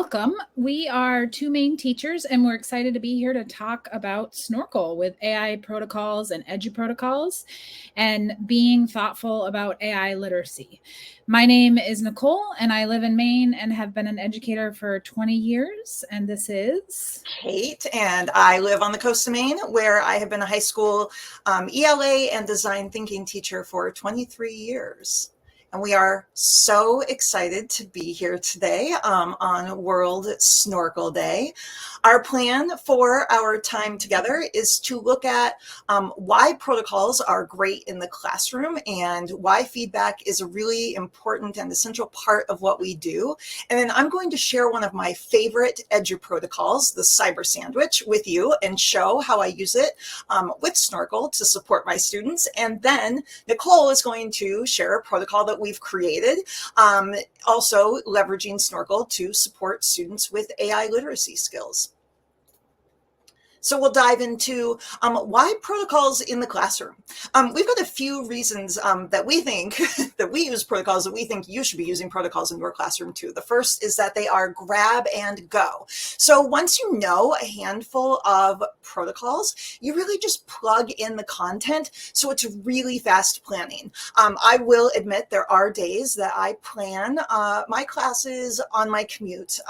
Welcome. We are two Maine teachers, and we're excited to be here to talk about Snorkl with AI protocols and Eduprotocols and being thoughtful about AI literacy. My name is Nicole, and I live in Maine and have been an educator for 20 years. And this is Kate, and I live on the coast of Maine, where I have been a high school ELA and design thinking teacher for 23 years. And we are so excited to be here today on World Snorkel Day. Our plan for our time together is to look at why protocols are great in the classroom and why feedback is a really important and essential part of what we do. And then I'm going to share one of my favorite Eduprotocols, the Cyber Sandwich, with you and show how I use it with Snorkl to support my students. And then Nicole is going to share a protocol that we've created, also leveraging Snorkl to support students with AI literacy skills. So we'll dive into why protocols in the classroom. We've got a few reasons that we think that we use protocols, that we think you should be using protocols in your classroom too. The first is that they are grab and go. So once you know a handful of protocols, you really just plug in the content. So it's really fast planning. I will admit there are days that I plan my classes on my commute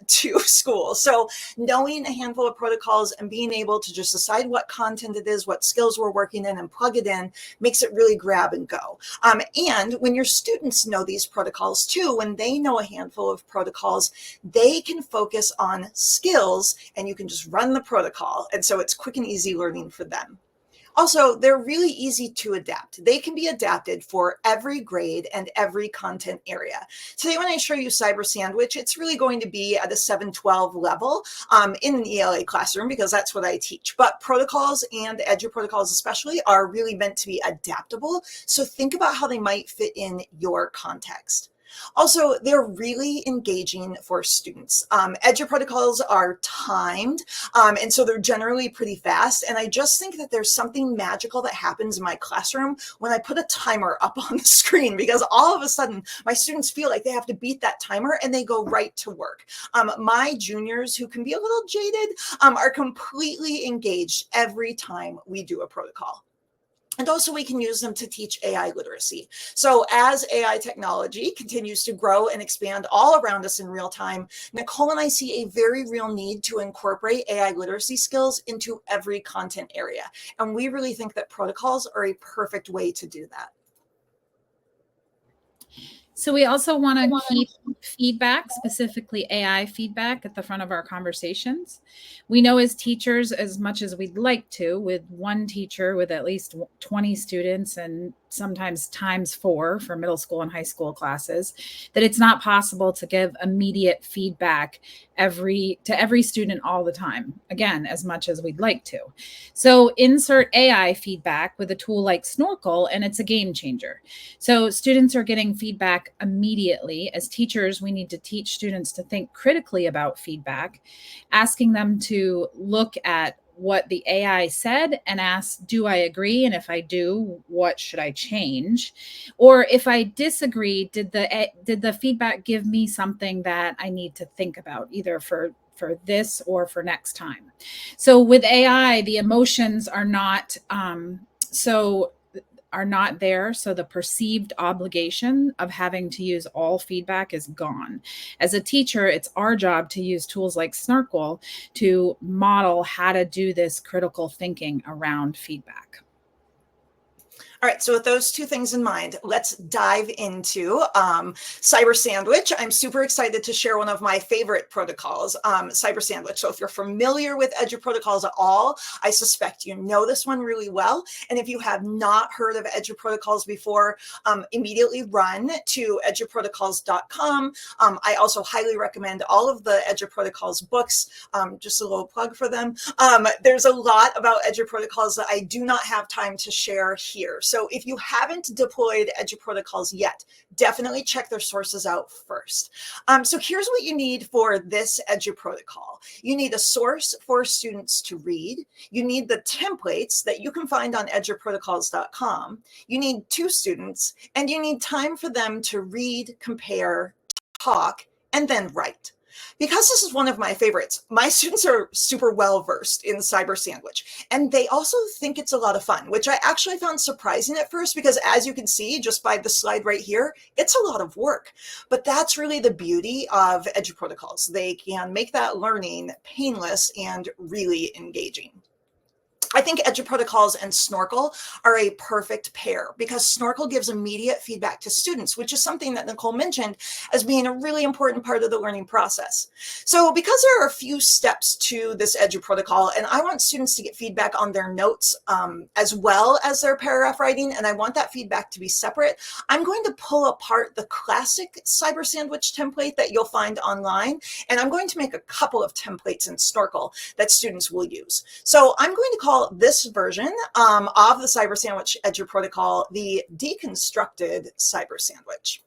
to school. So knowing a handful of protocols and being able to just decide what content it is, what skills we're working in, and plug it in makes it really grab and go. And when your students know these protocols too, when they know a handful of protocols, they can focus on skills and you can just run the protocol. And so it's quick and easy learning for them. Also, they're really easy to adapt. They can be adapted for every grade and every content area. Today, when I show you Cyber Sandwich, it's really going to be at a 7-12 level in an ELA classroom because that's what I teach. But protocols and Eduprotocols especially are really meant to be adaptable. So think about how they might fit in your context. Also, they're really engaging for students. Eduprotocols are timed, and so they're generally pretty fast. And I just think that there's something magical that happens in my classroom when I put a timer up on the screen, because all of a sudden my students feel like they have to beat that timer and they go right to work. My juniors, who can be a little jaded, are completely engaged every time we do a protocol. And also we can use them to teach AI literacy. So as AI technology continues to grow and expand all around us in real time, Nicole and I see a very real need to incorporate AI literacy skills into every content area. And we really think that protocols are a perfect way to do that. So we also want to keep feedback, specifically AI feedback, at the front of our conversations. We know as teachers, as much as we'd like to, with one teacher with at least 20 students and sometimes times 4 for middle school and high school classes, that it's not possible to give immediate feedback to every student all the time, again, as much as we'd like to. So insert AI feedback with a tool like Snorkl, and it's a game changer. So students are getting feedback immediately. As teachers, we need to teach students to think critically about feedback, asking them to look at what the AI said and ask, do I agree? And if I do, what should I change? Or if I disagree, did the feedback give me something that I need to think about, either for this or for next time? So with AI, the emotions are not there. So the perceived obligation of having to use all feedback is gone. As a teacher, it's our job to use tools like Snorkl to model how to do this critical thinking around feedback. All right, so with those two things in mind, let's dive into Cyber Sandwich. I'm super excited to share one of my favorite protocols, Cyber Sandwich. So if you're familiar with Eduprotocols at all, I suspect you know this one really well. And if you have not heard of Eduprotocols before, immediately run to eduprotocols.com. I also highly recommend all of the Eduprotocols books, just a little plug for them. There's a lot about Eduprotocols that I do not have time to share here. So if you haven't deployed Eduprotocols yet, definitely check their sources out first. So here's what you need for this Eduprotocol. You need a source for students to read. You need the templates that you can find on eduprotocols.com. You need 2 students, and you need time for them to read, compare, talk, and then write. Because this is one of my favorites, my students are super well versed in Cyber Sandwich, and they also think it's a lot of fun, which I actually found surprising at first because, as you can see just by the slide right here, it's a lot of work. But that's really the beauty of Eduprotocols. They can make that learning painless and really engaging. I think Eduprotocols and Snorkl are a perfect pair because Snorkl gives immediate feedback to students, which is something that Nicole mentioned as being a really important part of the learning process. So because there are a few steps to this Eduprotocol, and I want students to get feedback on their notes as well as their paragraph writing, and I want that feedback to be separate, I'm going to pull apart the classic Cyber Sandwich template that you'll find online, and I'm going to make a couple of templates in Snorkl that students will use. So I'm going to call this version of the Cyber Sandwich Eduprotocol the Deconstructed Cyber Sandwich.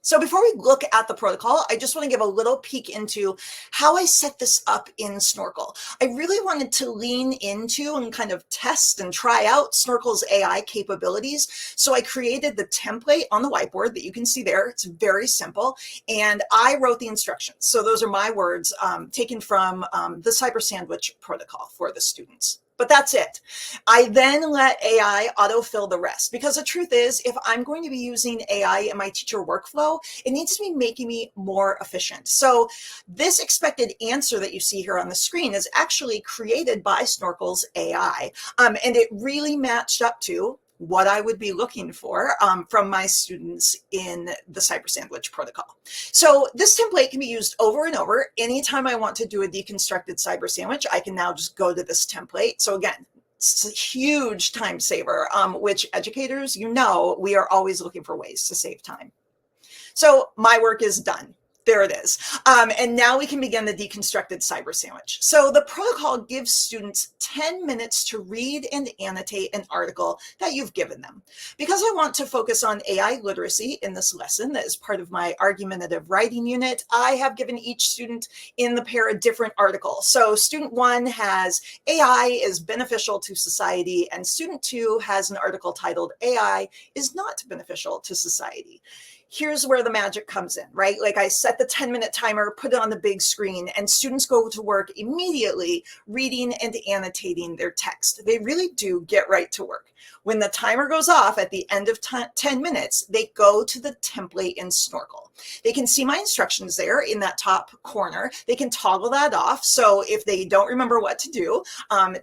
So before we look at the protocol, I just want to give a little peek into how I set this up in Snorkl. I really wanted to lean into and kind of test and try out Snorkl's AI capabilities. So I created the template on the whiteboard that you can see there. It's very simple. And I wrote the instructions. So those are my words taken from the Cyber Sandwich protocol for the students. But that's it. I then let AI autofill the rest because the truth is, if I'm going to be using AI in my teacher workflow, it needs to be making me more efficient. So this expected answer that you see here on the screen is actually created by Snorkl's AI. And it really matched up to what I would be looking for from my students in the Cyber Sandwich protocol. So this template can be used over and over. Anytime I want to do a deconstructed Cyber Sandwich, I can now just go to this template. So again, it's a huge time saver, which educators, you know, we are always looking for ways to save time. So my work is done. There it is. And now we can begin the deconstructed Cyber Sandwich. So the protocol gives students 10 minutes to read and annotate an article that you've given them. Because I want to focus on AI literacy in this lesson that is part of my argumentative writing unit, I have given each student in the pair a different article. So student 1 has AI is beneficial to society, and student 2 has an article titled AI is not beneficial to society. Here's where the magic comes in, right? Like I set the 10-minute timer, put it on the big screen, and students go to work immediately reading and annotating their text. They really do get right to work. When the timer goes off at the end of 10 minutes, they go to the template in Snorkl. They can see my instructions there in that top corner. They can toggle that off. So if they don't remember what to do,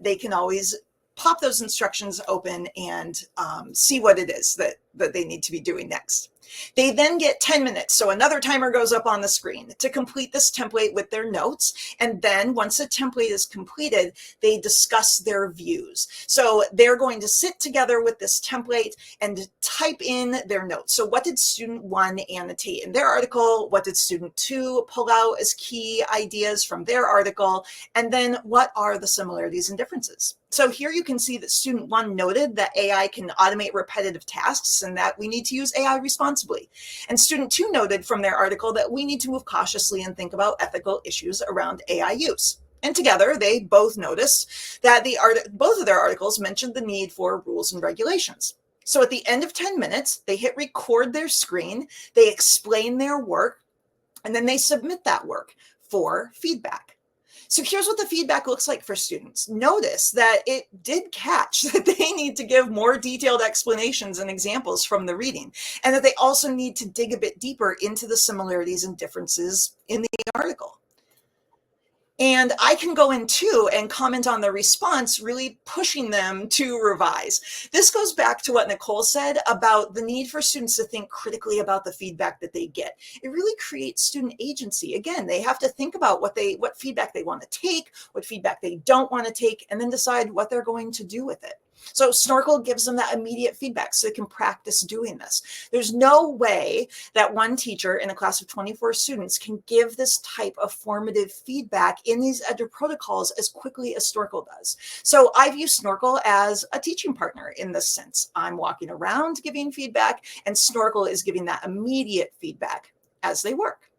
they can always pop those instructions open and see what it is that they need to be doing next. They then get 10 minutes. So another timer goes up on the screen to complete this template with their notes. And then once the template is completed, they discuss their views. So they're going to sit together with this template and type in their notes. So what did student 1 annotate in their article? What did student 2 pull out as key ideas from their article? And then what are the similarities and differences? So here you can see that student 1 noted that AI can automate repetitive tasks and that we need to use AI responsibly. And student 2 noted from their article that we need to move cautiously and think about ethical issues around AI use. And together, they both noticed that both of their articles mentioned the need for rules and regulations. So at the end of 10 minutes, they hit record their screen, they explain their work, and then they submit that work for feedback. So here's what the feedback looks like for students. Notice that it did catch that they need to give more detailed explanations and examples from the reading, and that they also need to dig a bit deeper into the similarities and differences in the article. And I can go in too and comment on the response, really pushing them to revise. This goes back to what Nicole said about the need for students to think critically about the feedback that they get. It really creates student agency. Again, they have to think about what feedback they want to take, what feedback they don't want to take, and then decide what they're going to do with it. So Snorkl gives them that immediate feedback so they can practice doing this. There's no way that one teacher in a class of 24 students can give this type of formative feedback in these Eduprotocols as quickly as Snorkl does. So I've used Snorkl as a teaching partner in this sense. I'm walking around giving feedback, and Snorkl is giving that immediate feedback as they work.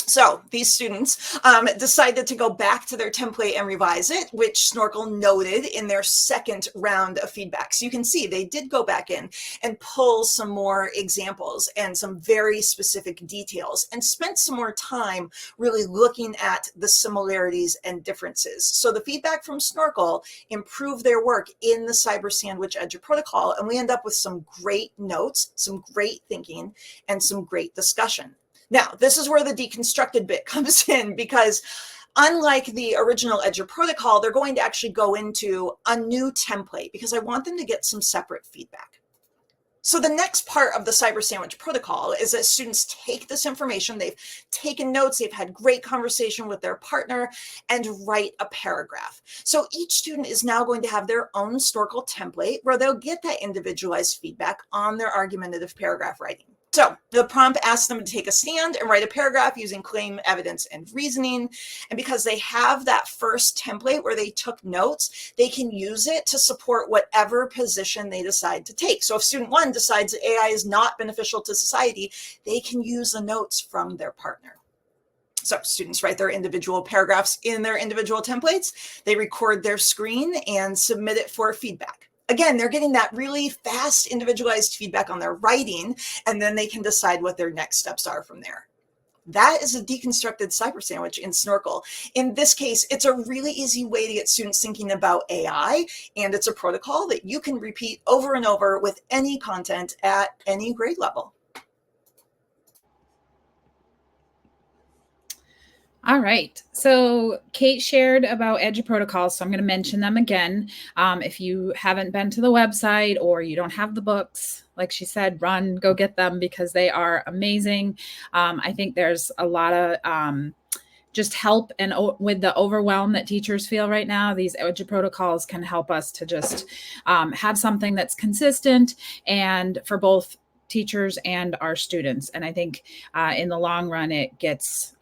So these students decided to go back to their template and revise it, which Snorkl noted in their second round of feedback. So you can see they did go back in and pull some more examples and some very specific details and spent some more time really looking at the similarities and differences. So the feedback from Snorkl improved their work in the Cyber Sandwich Eduprotocol, and we end up with some great notes, some great thinking, and some great discussion. Now, this is where the deconstructed bit comes in, because unlike the original Eduprotocol, they're going to actually go into a new template because I want them to get some separate feedback. So the next part of the Cyber Sandwich Protocol is that students take this information, they've taken notes, they've had great conversation with their partner, and write a paragraph. So each student is now going to have their own Snorkl template where they'll get that individualized feedback on their argumentative paragraph writing. So the prompt asks them to take a stand and write a paragraph using claim, evidence, and reasoning. And because they have that first template where they took notes, they can use it to support whatever position they decide to take. So if student one decides that AI is not beneficial to society, they can use the notes from their partner. So students write their individual paragraphs in their individual templates. They record their screen and submit it for feedback. Again, they're getting that really fast individualized feedback on their writing, and then they can decide what their next steps are from there. That is a deconstructed cyber sandwich in Snorkl. In this case, it's a really easy way to get students thinking about AI, and it's a protocol that you can repeat over and over with any content at any grade level. All right. So Kate shared about Eduprotocols, so I'm going to mention them again. If you haven't been to the website or you don't have the books, like she said, run, go get them because they are amazing. I think there's a lot of just help and with the overwhelm that teachers feel right now, these Eduprotocols can help us to just have something that's consistent and for both teachers and our students. And I think in the long run, it gets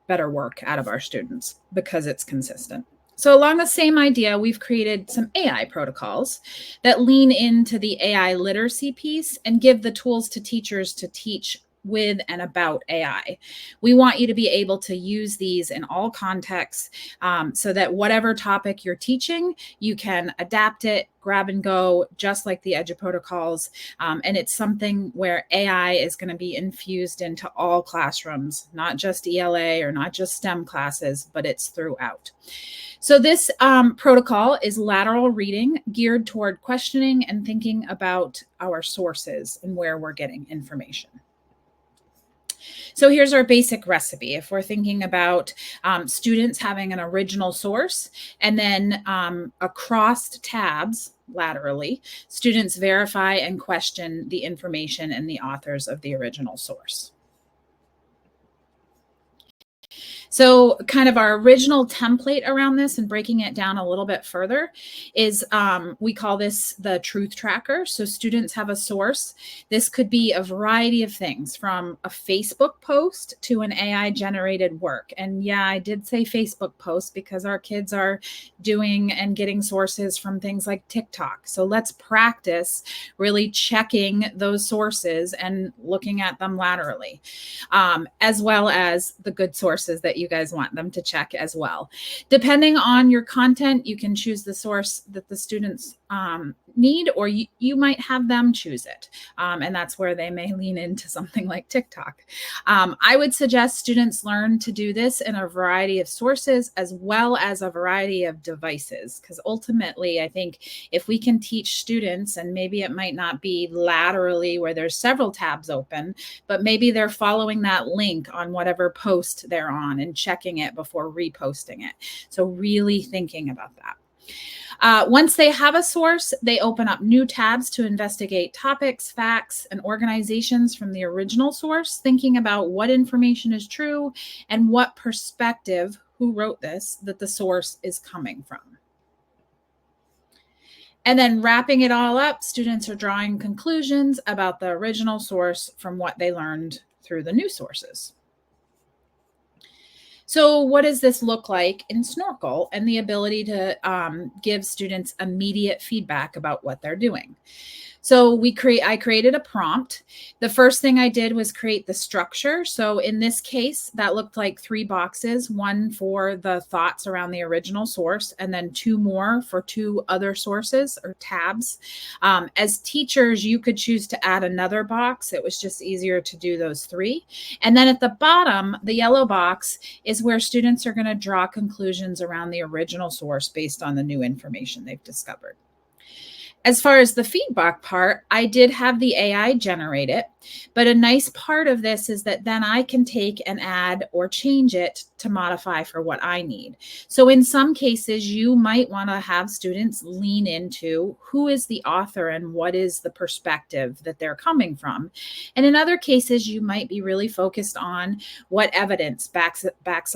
better work out of our students because it's consistent. So along the same idea, we've created some AI protocols that lean into the AI literacy piece and give the tools to teachers to teach with and about AI. We want you to be able to use these in all contexts so that whatever topic you're teaching, you can adapt it, grab and go, just like the Eduprotocols. And it's something where AI is going to be infused into all classrooms, not just ELA or not just STEM classes, but it's throughout. So this protocol is lateral reading geared toward questioning and thinking about our sources and where we're getting information. So here's our basic recipe. If we're thinking about students having an original source and then across tabs laterally, students verify and question the information and the authors of the original source. So kind of our original template around this and breaking it down a little bit further is we call this the truth tracker. So students have a source. This could be a variety of things from a Facebook post to an AI generated work. And yeah, I did say Facebook post because our kids are doing and getting sources from things like TikTok. So let's practice really checking those sources and looking at them laterally, as well as the good sources that you guys want them to check as well. Depending on your content, you can choose the source that the students need, or you might have them choose it. And that's where they may lean into something like TikTok. I would suggest students learn to do this in a variety of sources as well as a variety of devices, because ultimately, I think if we can teach students, and maybe it might not be laterally where there's several tabs open, but maybe they're following that link on whatever post they're on and checking it before reposting it. So really thinking about that. Once they have a source, they open up new tabs to investigate topics, facts, and organizations from the original source, thinking about what information is true and what perspective, who wrote this, that the source is coming from. And then wrapping it all up, students are drawing conclusions about the original source from what they learned through the new sources. So what does this look like in Snorkl and the ability to give students immediate feedback about what they're doing? So I created a prompt. The first thing I did was create the structure. So in this case, that looked like 3 boxes, one for the thoughts around the original source, and then 2 more for 2 other sources or tabs. As teachers, you could choose to add another box. It was just easier to do those 3. And then at the bottom, the yellow box is where students are going to draw conclusions around the original source based on the new information they've discovered. As far as the feedback part, I did have the AI generate it, but a nice part of this is that then I can take and add or change it to modify for what I need. So in some cases, you might want to have students lean into who is the author and what is the perspective that they're coming from. And in other cases, you might be really focused on what evidence backs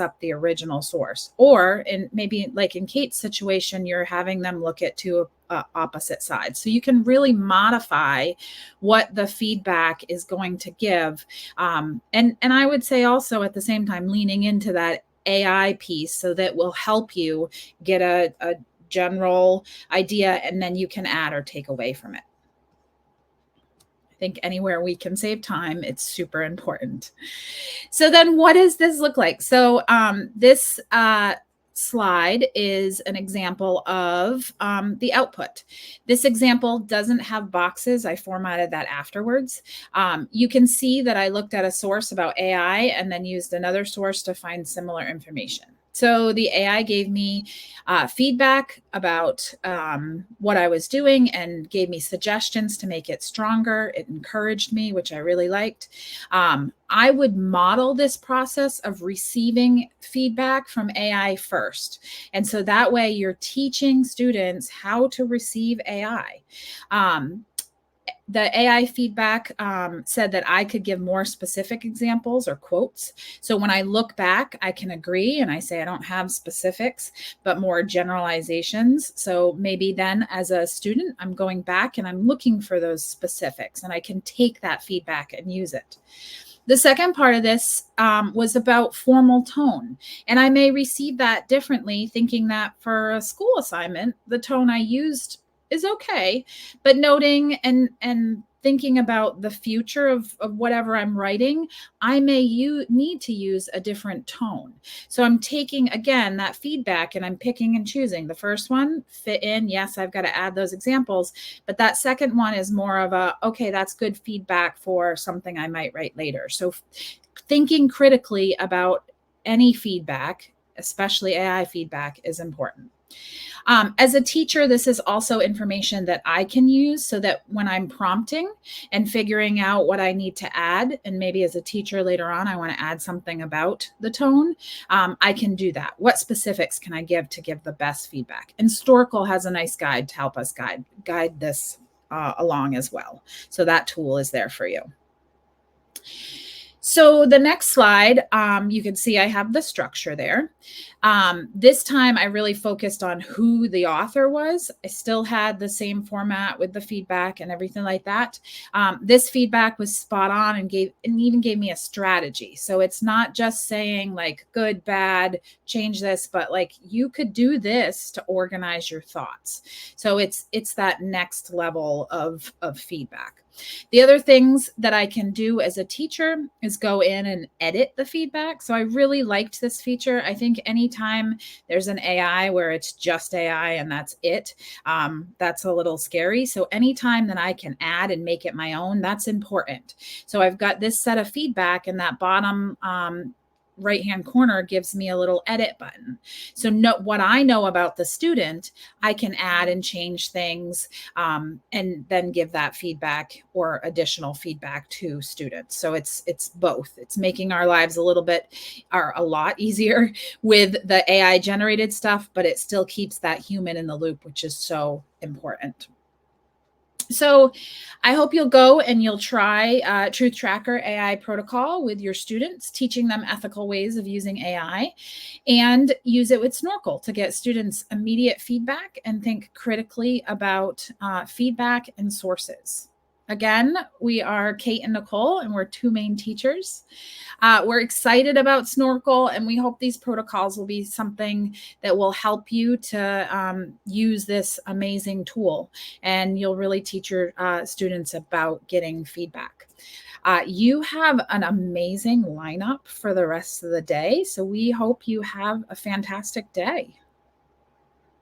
up the original source. Or in maybe like in Kate's situation, you're having them look at 2 opposite sides. So you can really modify what the feedback is going to give. And I would say also at the same time, leaning into that AI piece so that will help you get a general idea, and then you can add or take away from it. I think anywhere we can save time, it's super important. So then what does this look like? So this slide is an example of the output. This example doesn't have boxes. I formatted that afterwards. You can see that I looked at a source about AI and then used another source to find similar information. So the AI gave me feedback about what I was doing and gave me suggestions to make it stronger. It encouraged me, which I really liked. I would model this process of receiving feedback from AI first. And so that way you're teaching students how to receive AI. The AI feedback said that I could give more specific examples or quotes. So when I look back, I can agree and I say I don't have specifics, but more generalizations. So maybe then as a student, I'm going back and I'm looking for those specifics and I can take that feedback and use it. The second part of this was about formal tone. And I may receive that differently, thinking that for a school assignment, the tone I used is okay, but noting and thinking about the future of whatever I'm writing, I may need to use a different tone. So I'm taking, again, that feedback and I'm picking and choosing. The first one fit in. Yes, I've got to add those examples. But that second one is more of a, okay, that's good feedback for something I might write later. So thinking critically about any feedback, especially AI feedback, is important. As a teacher, this is also information that I can use so that when I'm prompting and figuring out what I need to add, and maybe as a teacher later on, I want to add something about the tone, I can do that. What specifics can I give to give the best feedback? And Snorkl has a nice guide to help us guide this along as well. So that tool is there for you. So the next slide, you can see I have the structure there. This time I really focused on who the author was. I still had the same format with the feedback and everything like that. This feedback was spot on and even gave me a strategy. So it's not just saying like good, bad, change this, but like you could do this to organize your thoughts. So it's that next level of feedback. The other things that I can do as a teacher is go in and edit the feedback. So I really liked this feature. I think anytime there's an AI where it's just AI and that's it, that's a little scary. So anytime that I can add and make it my own, that's important. So I've got this set of feedback, and that bottom right-hand corner gives me a little edit button. So what I know about the student, I can add and change things and then give that feedback or additional feedback to students. So it's both. It's making our lives a lot easier with the AI generated stuff, but it still keeps that human in the loop, which is so important. So I hope you'll go and you'll try Truth Tracker AI protocol with your students, teaching them ethical ways of using AI, and use it with Snorkl to get students immediate feedback and think critically about feedback and sources. Again, we are Kate and Nicole, and we're two main teachers. We're excited about Snorkl, and we hope these protocols will be something that will help you to use this amazing tool, and you'll really teach your students about getting feedback. You have an amazing lineup for the rest of the day, so we hope you have a fantastic day.